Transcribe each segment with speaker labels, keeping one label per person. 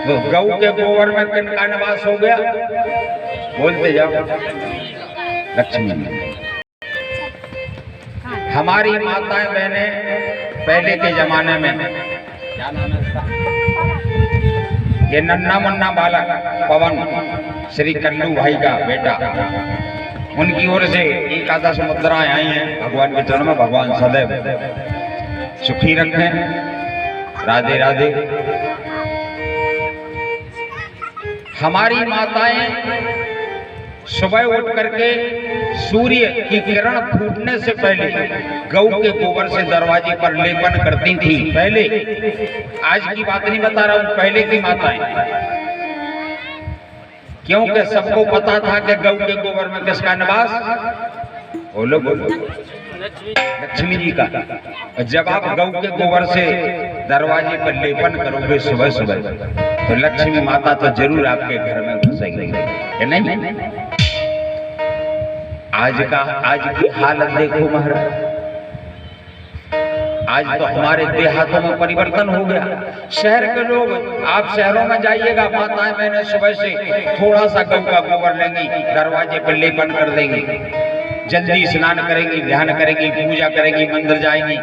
Speaker 1: तो गौ के गोबर में किनका निवास हो गया? बोलते जाओ। लक्ष्मी। हमारी माताएं बहनें पहले के जमाने में, क्या नाम है इसका, ये नन्ना मुन्ना बालक पवन श्री कल्लू भाई का बेटा, उनकी ओर से एकादश मुद्राएं आई हैं भगवान के चरणों में। भगवान सदैव सुखी रखें। राधे राधे। हमारी माताएं सुबह उठ करके सूर्य की किरण फूटने से पहले गौ के गोबर से दरवाजे पर लेपन करती थी। पहले, आज की बात नहीं बता रहा हूं, पहले की माताएं, क्योंकि सबको पता था कि गौ के गोबर में किसका निवास? बोलो बोलो, लक्ष्मी जी का। जब आप गौ के गोबर से दरवाजे पर लेपन करोगे सुबह सुबह, तो लक्ष्मी माता तो जरूर आपके घर में घुसेगी, है नहीं? आज की हालत देखो महाराज। आज तो हमारे देहातों में परिवर्तन हो गया। शहर के लोग, आप शहरों में जाइएगा, माताएं मैंने सुबह से थोड़ा सा गौ का गोबर लेंगी, दरवाजे पर लेपन कर देंगी, जल्दी स्नान करेंगी, ध्यान करेंगी, पूजा करेंगी, मंदिर जाएंगी।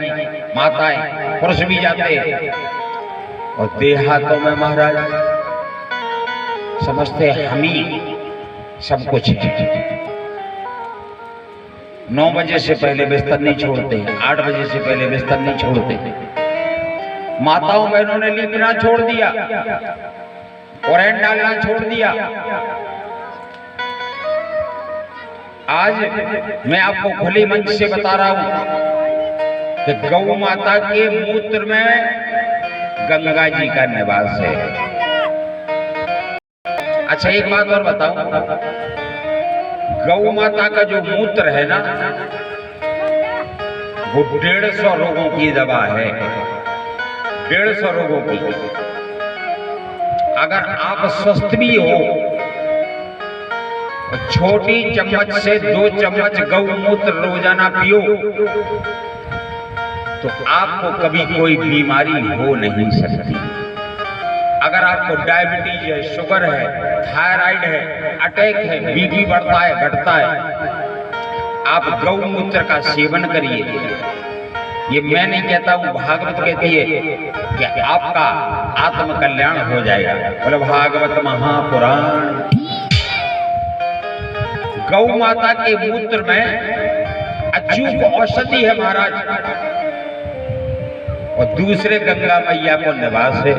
Speaker 1: माताएं, पुरुष भी जाते हैं। और देहातों में महाराज समझते हम ही सब कुछ है। 9 बजे से पहले बिस्तर नहीं छोड़ते, 8 बजे से पहले बिस्तर नहीं छोड़ते। माताओं बहनों ने लीपना छोड़ दिया, ओरैन डालना छोड़ दिया। आज मैं आपको खुले मंच से बता रहा हूं कि गौ माता के मूत्र में गंगा जी का निवास है। अच्छा, एक बात और बताऊं, गौ माता का जो मूत्र है ना, वो 150 रोगों की दवा है। 150 रोगों की। अगर आप स्वस्थ भी हो, छोटी चम्मच से 2 चम्मच गौमूत्र रोजाना पियो, तो आपको कभी कोई बीमारी हो नहीं सकती। अगर आपको डायबिटीज है, शुगर है, थायराइड है, अटैक है, बीपी बढ़ता है, घटता है, आप गौमूत्र का सेवन करिए। ये मैं नहीं कहता हूं, भागवत कहती है कि आपका आत्म कल्याण हो जाएगा। बोलो भागवत महापुराण। गौ माता के मूत्र में अचूक औषधि है महाराज, और दूसरे गंगा मैया को निवास है।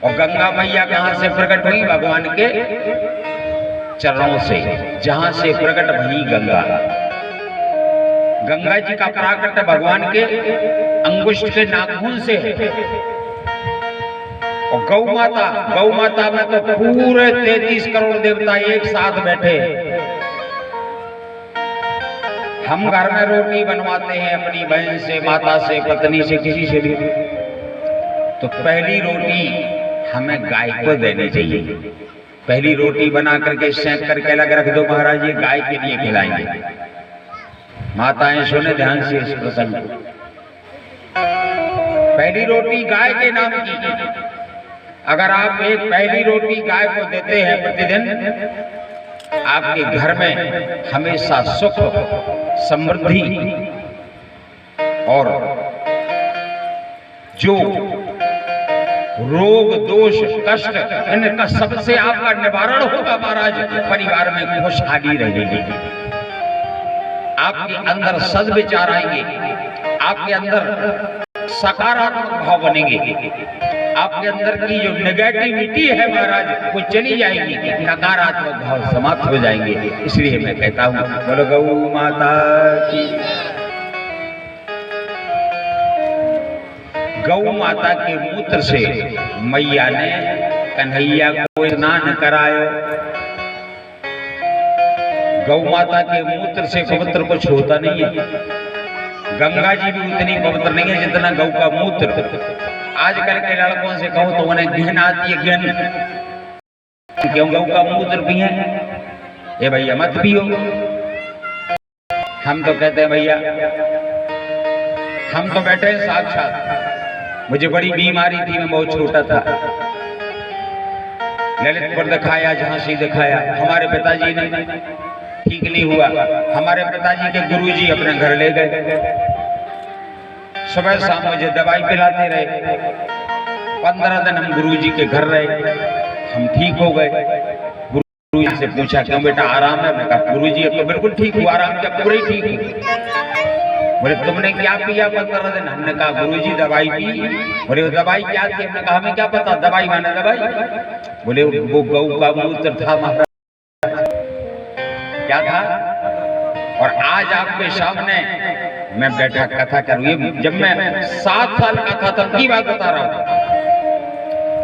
Speaker 1: और गंगा मैया कहां से प्रकट हुई? भगवान के चरणों से, जहां से प्रकट भई गंगा। गंगा जी का प्राकट्य भगवान के अंगुष्ठ के नाखून से है। और गौ माता में तो पूरे 33 करोड़ देवता एक साथ बैठे। हम घर में रोटी बनवाते हैं अपनी बहन से, माता से, पत्नी से, किसी से भी, तो पहली रोटी हमें गाय को देनी चाहिए। पहली रोटी बना करके सेंक करके अलग रख दो महाराज, ये गाय के लिए खिलाएंगे। माताएं सुने ध्यान से इस प्रसंग को। पहली रोटी गाय के नाम की। अगर आप एक पहली रोटी गाय को देते हैं प्रतिदिन, आपके घर में हमेशा सुख, समृद्धि और जो रोग, दोष, कष्ट, इनका सबसे आपका निवारण होगा महाराज। परिवार में खुशहाली रहेगी, आपके अंदर सद्विचार आएंगे, आपके अंदर सकारात्मक भाव बनेंगे, आपके अंदर की जो नेगेटिविटी है महाराज वो चली जाएगी, नकारात्मक भाव समाप्त हो जाएंगे। इसलिए मैं कहता हूँ, बोलो गौ माता की। गौ माता के मूत्र से मैया ने कन्हैया को स्नान करायो। गौ माता के मूत्र से पवित्र कुछ होता नहीं है। गंगा जी भी उतनी पवित्र नहीं है जितना गौ का मूत्र। आजकल के लड़कों से कहो तो उन्हें घिन आती है, घिन। क्यों? गौ का मूत्र पिए? ये भैया मत पियो। हम तो कहते हैं भैया, हम तो बैठे साक्षात। मुझे बड़ी बीमारी थी, मैं बहुत छोटा था, ललितपुर दिखाया, झांसी दिखाया, हमारे पिताजी ने ठीक नहीं हुआ। हमारे पिताजी के गुरुजी अपने घर ले गए, सुबह शाम मुझे दवाई पिलाते रहे। 15 दिन हम गुरुजी के घर रहे, हम ठीक हो गए। गुरुजी से पूछा क्यों बेटा आराम है? मैं कहा गुरुजी अब तो बिल्कुल ठीक हुआ, आराम क्या पूरे ठीक हुआ। बोले तुमने क्या पिया 15 दिन? हमने कहा गुरुजी दवाई पी। बोले वो दवाई क्या थी? हमने कहा हमें क्या पता, दवाई माने दवाई। बोले वो गऊ का मूत्र था महाराज। क्या था? और आज आपके सामने मैं बैठा कथा करूँ, जब मैं 7 साल का था तब की बात बता रहा हूँ।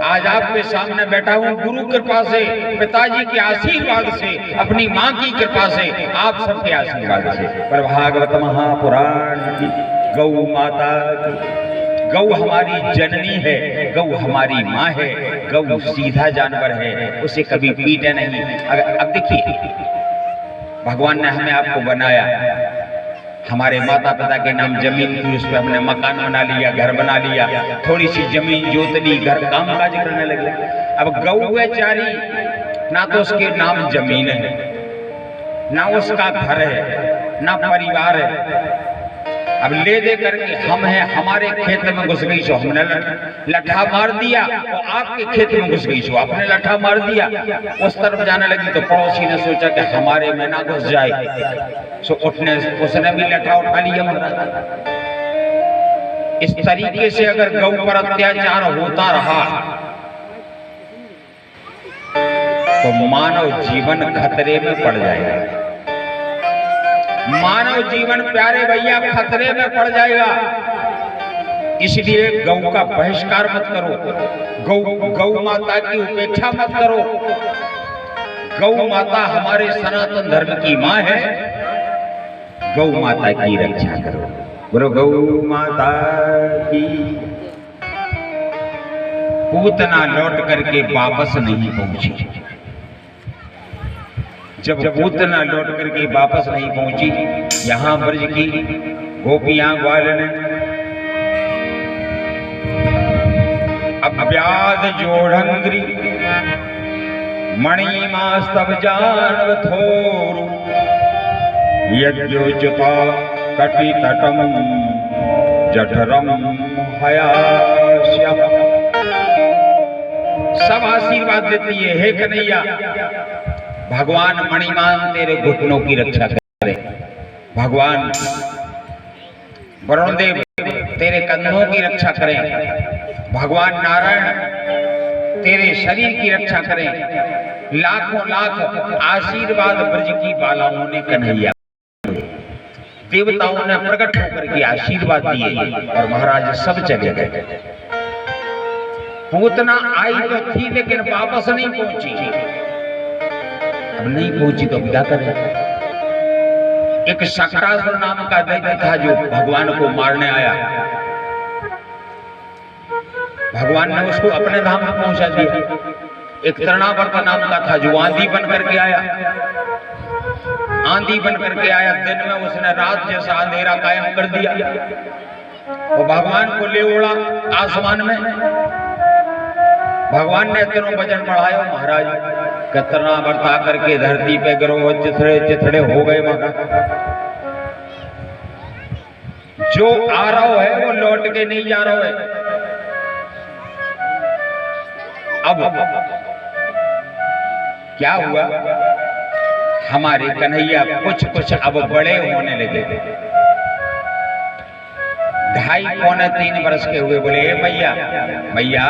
Speaker 1: आज आपके सामने बैठा हूँ गुरु कृपा से, पिताजी के आशीर्वाद से, अपनी माँ की कृपा से, आप सबके आशीर्वाद से। पर भागवत महापुराण की गौ माता की, गौ हमारी जननी है, गौ हमारी माँ है, गौ सीधा जानवर है, उसे कभी पीटे नहीं। अब देखिए भगवान ने हमें आपको बनाया, हमारे माता पिता के नाम जमीन थी, उस पर हमने मकान बना लिया, घर बना लिया, थोड़ी सी जमीन जोत ली, घर काम काज करने लगे। अब गऊ है चारी, ना तो उसके नाम जमीन है, ना उसका घर है, ना परिवार है। अब ले दे करके हम हैं, हमारे खेत में घुस गई सो हमने लट्ठा मार दिया, और आपके खेत में घुस गई सो आपने लट्ठा मार दिया। उस तरफ जाने लगी तो पड़ोसी ने सोचा कि हमारे में ना घुस जाए, सो उसने भी लट्ठा उठा लिया महाराज। इस तरीके से अगर गौ पर अत्याचार होता रहा तो मानव जीवन खतरे में पड़ जाएगा। मानव जीवन प्यारे भैया खतरे में पड़ जाएगा। इसलिए गौ का बहिष्कार मत करो, गौ माता की उपेक्षा मत करो। गौ माता हमारे सनातन धर्म की माँ है, गौ माता की रक्षा करो। बोलो गौ माता की। पूतना लौट करके वापस नहीं पहुंची। जब पूतना लौट करके वापस नहीं पहुंची, यहां ब्रज की गोपियां ग्वालन अब व्याध जोड़ंग्री मणिमास्तव जानव थोरु यज्ञोचिता कटि तटम जठरम हयास्या। सब आशीर्वाद देती है, हे कन्हैया भगवान मणिमान तेरे घुटनों की रक्षा करे, भगवान वरुण देव तेरे कंधों की रक्षा करें, भगवान नारायण तेरे शरीर की रक्षा करें। लाखों लाख आशीर्वाद ब्रज की बालाओं ने कन्हैया, देवताओं ने प्रकट होकर के आशीर्वाद दिए, और महाराज सब चले गए। पूतना आई तो थी लेकिन वापस नहीं पहुंची। अब नहीं पहुंची तो क्या करें? एक शक्रासुर नाम का दैत्य था जो भगवान को मारने आया। भगवान ने उसको अपने धाम में पहुंचा दिया। एक तृणावर्त नाम का था जो आंधी बन करके आया। आंधी बन करके आया, दिन में उसने रात जैसा अंधेरा कायम कर दिया और भगवान को ले उड़ा आसमान में। भगवान ने इतनों वजन बढ़ाया महाराज, कितना बरता करके धरती पे गिरो, चिथड़े चिथड़े हो गए महाराज। जो आ रहा है वो लौट के नहीं जा रहा है। अब क्या हुआ? हमारे कन्हैया कुछ कुछ अब बड़े होने लगे। 2.5-3 वर्ष के हुए। बोले भैया भैया,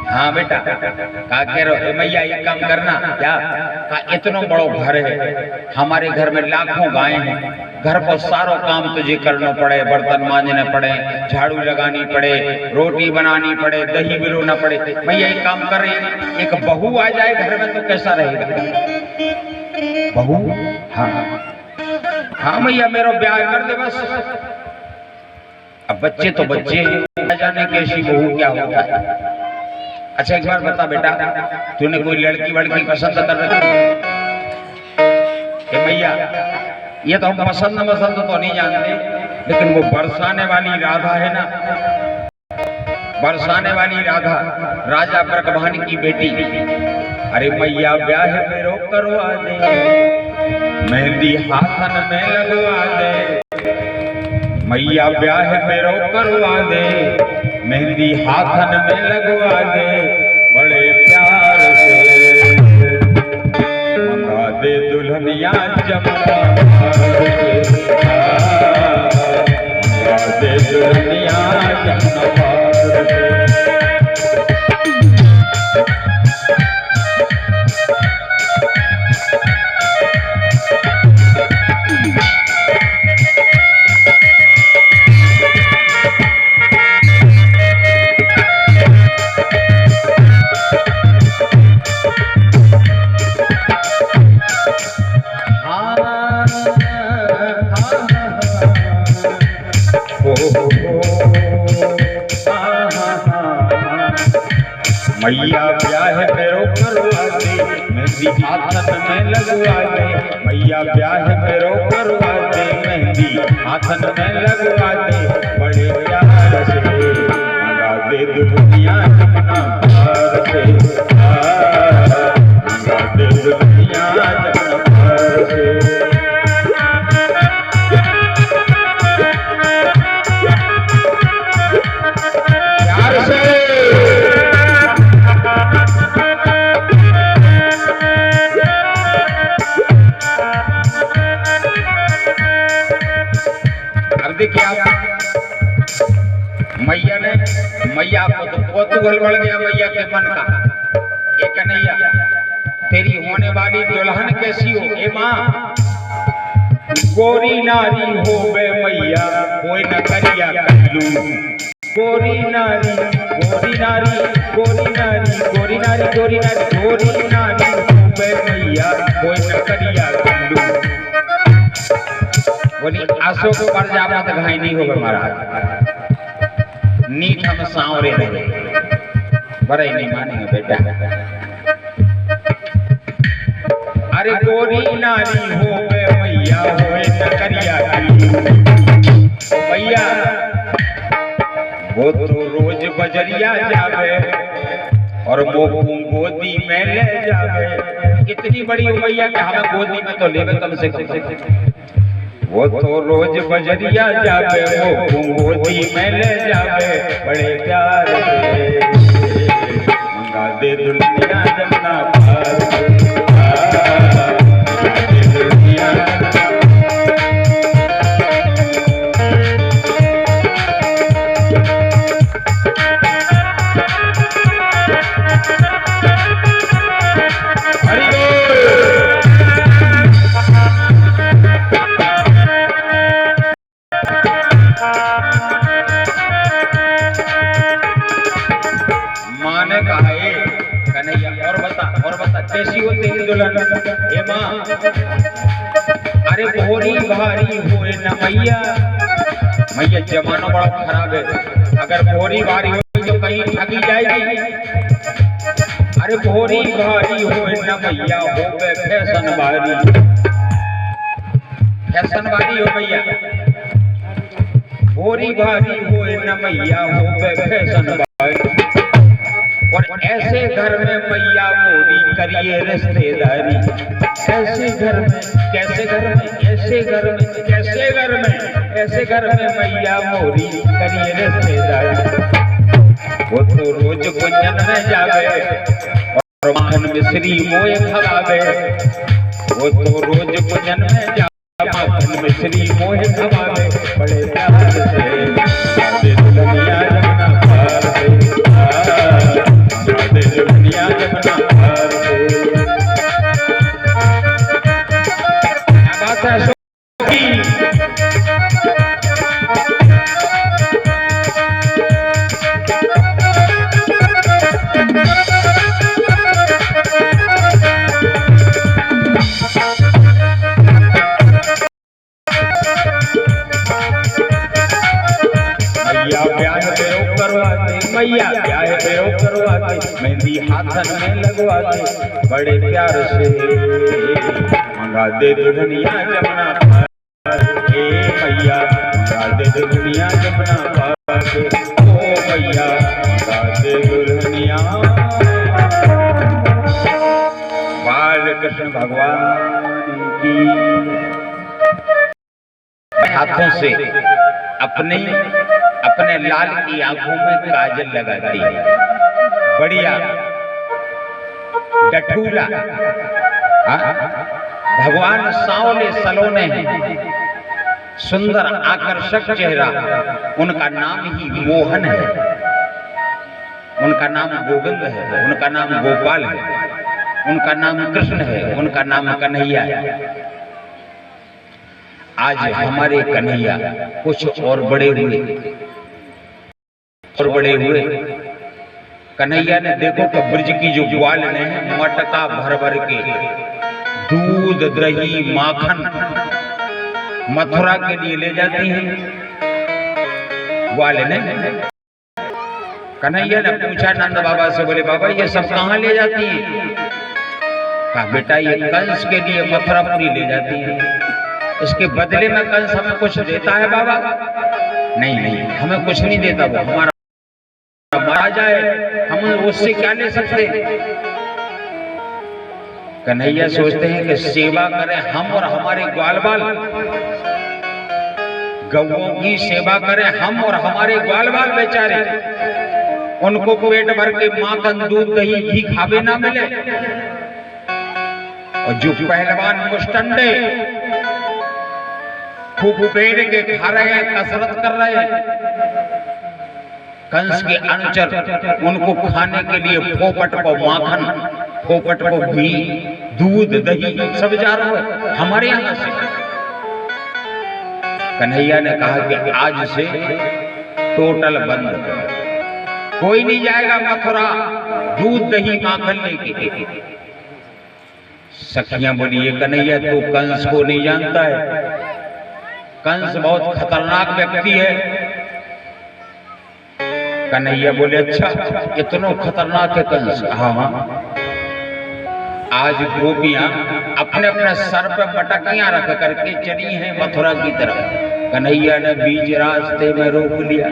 Speaker 1: हाँ बेटा का कह रहे मैया एक काम करना। क्या? का इतना बड़ो घर है, हमारे घर में लाखों गायें हैं, घर पर सारो काम तुझे करना पड़े, बर्तन मांजने पड़े, झाड़ू लगानी पड़े, रोटी बनानी पड़े, दही बिलोना पड़े। भैया एक काम कर रही, एक बहू आ जाए घर में तो कैसा रहेगा? बहू? हाँ हाँ भैया मेरा ब्याह कर दे बस। अब बच्चे तो बच्चे हैं, जाने कैसी बहू क्या होता है। अच्छा एक बार बता बेटा, तूने कोई लड़की वड़की पसंद कर रखी? भैया ये तो हम पसंद तो नहीं जानते, लेकिन वो बरसाने वाली राधा है ना, बरसाने वाली राधा राजा ब्रह्मभान की बेटी। अरे मैया ब्याह में रो करवा दे, मेहंदी हाथन में लगवा दे। मैया ब्याह में रो करवा दे, मेहंदी हाथन में लगवा दे। बड़े प्यार से मंगा दे दुल्हनिया जमुना पार से, मंगा दे दुल्हनिया जमुना पार से। मैया ब्याह में रो करवा दे, मेहंदी हाथन में लगवा दे। मैया ब्याह में रो करवा दे, मेहंदी हाथन में लगवा दे। बड़े प्यार से मंगा दे दुल्हनिया जमुना पार से, मंगा दे दुल्हनिया जमुना पार से। देखिए मैया ने, मैया को तो कौतूहल बढ़ गया मैया के मन का। ये कन्हैया तेरी होने वाली दुल्हन कैसी हो? ए माँ गोरी नारी हो बे मैया, कोई न करिया कहलू। गोरी नारी गोरी नारी गोरी नारी गोरी नारी गोरी नारी गोरी नारी हो बे मैया, कोई न करिया कहलू। बोली अशोक प्रजापत घाई नहीं होगा महाराज, नीट हम सांवरे रहे, बड़े नहीं मानेंगे बेटा। अरे गोरी नारी हो बे मैया, होए न करिया मैया। वो तो रोज बजरिया जावे और मोकू गोदी में ले जावे। इतनी बड़ी मैया कि हमें गोदी में तो लेवे कम से कम। वो तो रोज बजरिया जावे, वो गोदी में ले जावे। बड़े प्यार से मंगा दे दुल्हनिया जमुना पार से, मंगा दे दुल्हनिया। और बता कैसी हो तेरी दुल्हन? हे माँ अरे भोरी भारी होए न मैया। मैया जमाना बड़ा खराब है, अगर भोरी भारी हो तो कहीं ठगी जाएगी। अरे भोरी भारी होए न मैया, हो बे फैशन वाली। फैशन वाली हो मैया, भोरी भारी होए न मैया, हो बे फैशन वाली। और ऐसे घर में मैया मोरी करिए रिश्तेदारी। ऐसे घर में, कैसे घर में, ऐसे घर में, कैसे घर में, ऐसे घर में मैया मोरी करिए रिश्तेदारी। वो तो रोज गुंजन में जावे और माखन मिश्री मोए खवावे। वो तो रोज गुंजन में जावे, माखन मिश्री मोए खवावे। बड़े प्यार से दुल्हनिया जमुना पार से, दुल्हनिया जमुना पार से। क्या बात है मैया ब्याह में करवा दे, मेहंदी हाथन में लगवा दे। बड़े प्यार से मंगा दे दुल्हनिया जमुना पार। हे मैया मंगा दे दुल्हनिया जमुना पार। ओ मैया दुल्हनिया बाल कृष्ण भगवान की। हाथों से अपने लाल की आंखों में काजल लगाती है, बढ़िया डठूला। भगवान सांवले सलोने हैं, सुंदर आकर्षक चेहरा। उनका नाम ही मोहन है, उनका नाम गोविंद है, उनका नाम गोपाल है, उनका नाम कृष्ण है, उनका नाम कन्हैया है। आज हमारे कन्हैया कुछ और बड़े हुए कन्हैया ने देखो कि ब्रज की जो ग्वाल ने मटका भर भर के दूध दही माखन मथुरा के लिए ले जाती हैं। ग्वाल ने कन्हैया ने पूछा नंद बाबा से, बोले बाबा ये सब कहाँ ले जाती हैं? कहा बेटा ये कंस के लिए मथुरापुरी ले जाती है, इसके बदले में कंस हमें कुछ देता है बाबा? नहीं, हमें कुछ नहीं देता, वो हमारा मारा जाए, हम उससे क्या ले सकते? कन्हैया सोचते हैं कि सेवा करें हम और हमारे ग्वाल बाल, गौओं की सेवा करें हम और हमारे ग्वाल बाल बेचारे, उनको पेट भर के माखन दूध दही घी खावे ना मिले। और जो पहलवान मुष्टंडे खूब पेड़ के खा रहे हैं, कसरत कर रहे हैं, कंस के अनुचर उनको खाने के लिए पोपट को माखन, पोपट को घी, दूध दही सब जा रहा है हमारे यहां से। कन्हैया ने कहा कि आज से टोटल बंद, कोई नहीं जाएगा मथुरा दूध दही माखन लेके। सखियां बोली ये कन्हैया तू कंस को नहीं जानता है, कंस बहुत खतरनाक व्यक्ति है। कन्हैया बोले अच्छा इतना खतरनाक है कंस? हाँ। आज गोपियां अपने अपने सर पे मटकियां रख करके चली हैं मथुरा की तरफ। कन्हैया ने बीच रास्ते में रोक लिया।